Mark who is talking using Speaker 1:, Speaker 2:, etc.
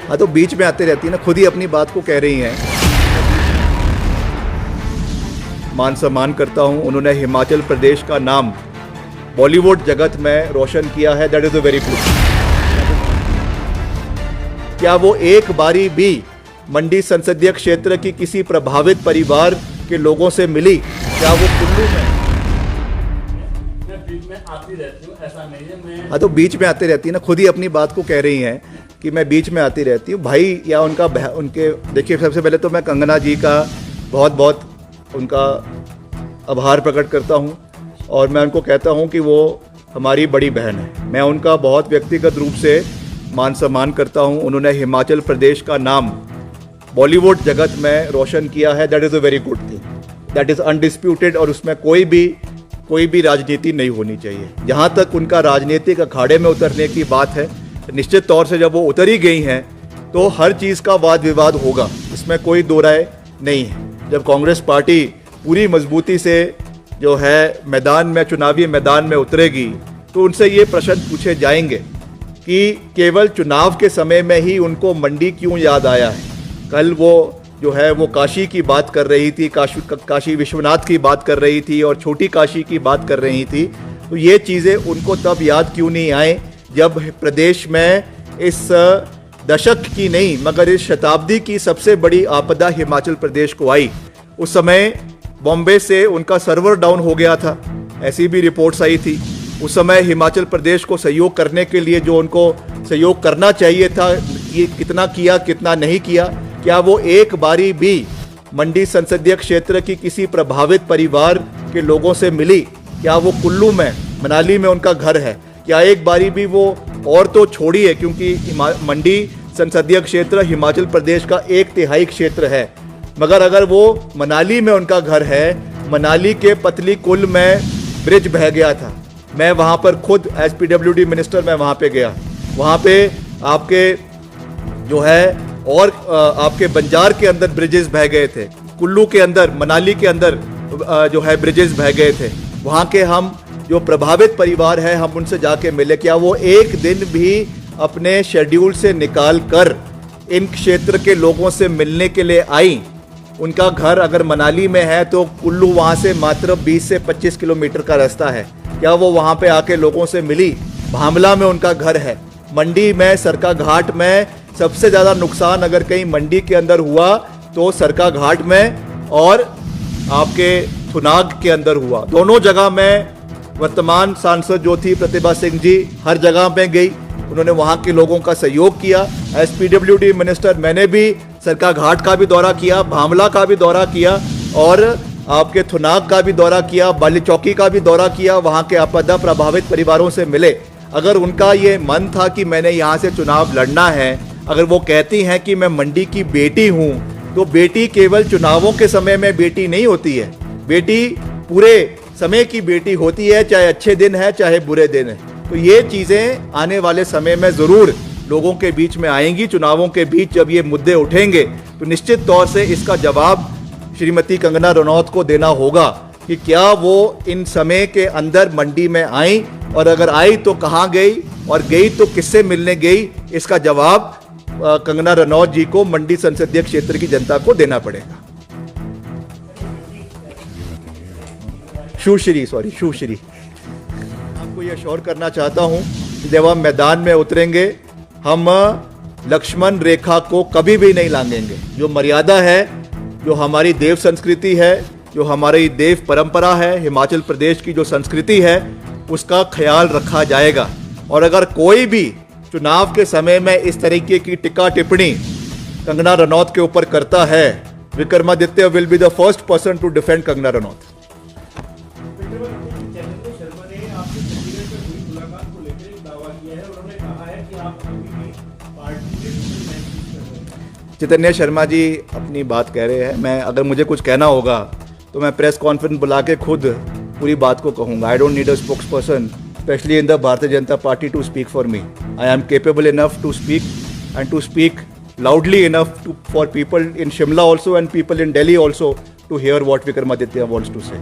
Speaker 1: हाँ तो बीच में आती रहती है ना, खुद ही अपनी बात को कह रही हैं। मान सम्मान करता हूँ, उन्होंने हिमाचल प्रदेश का नाम बॉलीवुड जगत में रोशन किया है, that is a very good. क्या वो एक बारी भी मंडी संसदीय क्षेत्र की किसी प्रभावित परिवार के लोगों से मिली? क्या वो कुल्लू में
Speaker 2: बीच में आती रहती हूँ, ऐसा नहीं है मैं।
Speaker 1: हाँ तो बीच में आती रहती है ना, खुद ही अपनी बात को कह रही हैं कि मैं बीच में आती रहती हूँ। भाई या उनके देखिए, सबसे पहले तो मैं कंगना जी का बहुत बहुत उनका आभार प्रकट करता हूँ और मैं उनको कहता हूँ कि वो हमारी बड़ी बहन है। मैं उनका बहुत व्यक्तिगत रूप से मान सम्मान करता हूँ। उन्होंने हिमाचल प्रदेश का नाम बॉलीवुड जगत में रोशन किया है, that is a very good thing, that is undisputed. और उसमें कोई भी राजनीति नहीं होनी चाहिए। जहाँ तक उनका राजनीतिक अखाड़े में उतरने की बात है, निश्चित तौर से जब वो उतर ही गई हैं तो हर चीज़ का वाद विवाद होगा, इसमें कोई दो राय नहीं है। जब कांग्रेस पार्टी पूरी मजबूती से जो है मैदान में, चुनावी मैदान में उतरेगी, तो उनसे ये प्रश्न पूछे जाएंगे कि केवल चुनाव के समय में ही उनको मंडी क्यों याद आया है। कल वो जो है वो काशी की बात कर रही थी, काशी विश्वनाथ की बात कर रही थी और छोटी काशी की बात कर रही थी। तो ये चीज़ें उनको तब याद क्यों नहीं आए जब प्रदेश में इस दशक की नहीं मगर इस शताब्दी की सबसे बड़ी आपदा हिमाचल प्रदेश को आई। उस समय बॉम्बे से उनका सर्वर डाउन हो गया था, ऐसी भी रिपोर्ट्स आई थी। उस समय हिमाचल प्रदेश को सहयोग करने के लिए जो उनको सहयोग करना चाहिए था, ये कितना किया कितना नहीं किया। क्या वो एक बारी भी मंडी संसदीय क्षेत्र की किसी प्रभावित परिवार के लोगों से मिली? क्या वो कुल्लू में, मनाली में उनका घर है? क्या एक बारी भी वो, और तो छोड़िए क्योंकि मंडी संसदीय क्षेत्र हिमाचल प्रदेश का 1/3 क्षेत्र है, मगर अगर वो मनाली में उनका घर है, मनाली के पतली कुल में ब्रिज बह गया था। मैं वहाँ पर खुद एज PWD मिनिस्टर मैं वहाँ पे गया। वहाँ पे आपके जो है और आपके बंजार के अंदर ब्रिजेस बह गए थे, कुल्लू के अंदर, मनाली के अंदर जो है ब्रिजेस बह गए थे। वहाँ के हम जो प्रभावित परिवार है, हम उनसे जाके मिले। क्या वो एक दिन भी अपने शेड्यूल से निकाल कर इन क्षेत्र के लोगों से मिलने के लिए आई? उनका घर अगर मनाली में है तो कुल्लू वहाँ से मात्र 20 से 25 किलोमीटर का रास्ता है। क्या वो वहाँ पे आके लोगों से मिली? भामला में उनका घर है। मंडी में, सरका घाट में सबसे ज़्यादा नुकसान अगर कहीं मंडी के अंदर हुआ तो सरका घाट में और आपके थुनाग के अंदर हुआ। दोनों जगह में वर्तमान सांसद जो थी प्रतिभा सिंह जी हर जगह में गई, उन्होंने वहाँ के लोगों का सहयोग किया। एज PWD मिनिस्टर मैंने भी सरका घाट का भी दौरा किया, भामला का भी दौरा किया और आपके थुनाग का भी दौरा किया, बाली चौकी का भी दौरा किया। वहाँ के आपदा प्रभावित परिवारों से मिले। अगर उनका ये मन था कि मैंने यहाँ से चुनाव लड़ना है, अगर वो कहती हैं कि मैं मंडी की बेटी हूँ, तो बेटी केवल चुनावों के समय में बेटी नहीं होती है, बेटी पूरे समय की बेटी होती है, चाहे अच्छे दिन है चाहे बुरे दिन है। तो ये चीज़ें आने वाले समय में ज़रूर लोगों के बीच में आएंगी। चुनावों के बीच जब ये मुद्दे उठेंगे तो निश्चित तौर से इसका जवाब श्रीमती कंगना रनौत को देना होगा कि क्या वो इन समय के अंदर मंडी में आई, और अगर आई तो कहाँ गई, और गई तो किससे मिलने गई। इसका जवाब कंगना रनौत जी को मंडी संसदीय क्षेत्र की जनता को देना पड़ेगा। शिवश्री आपको यह श्योर करना चाहता हूं कि जब हम मैदान में उतरेंगे, हम लक्ष्मण रेखा को कभी भी नहीं लांघेंगे। जो मर्यादा है, जो हमारी देव संस्कृति है, जो हमारी देव परंपरा है, हिमाचल प्रदेश की जो संस्कृति है, उसका ख्याल रखा जाएगा। और अगर कोई भी चुनाव के समय में इस तरीके की टिक्का टिप्पणी कंगना रनौत के ऊपर करता है, Vikramaditya will be the first person to defend Kangana Ranaut. Chaitanya Sharma ji अपनी बात कह रहे हैं। मैं अगर मुझे कुछ कहना होगा तो मैं प्रेस कॉन्फ्रेंस बुला के खुद पूरी बात को कहूँगा। I don't need a spokes person, especially in the Bharatiya Janata Party, to speak for me. I am capable enough to speak and to speak loudly enough for people in Shimla also and people in Delhi also to hear what Vikramaditya wants to say.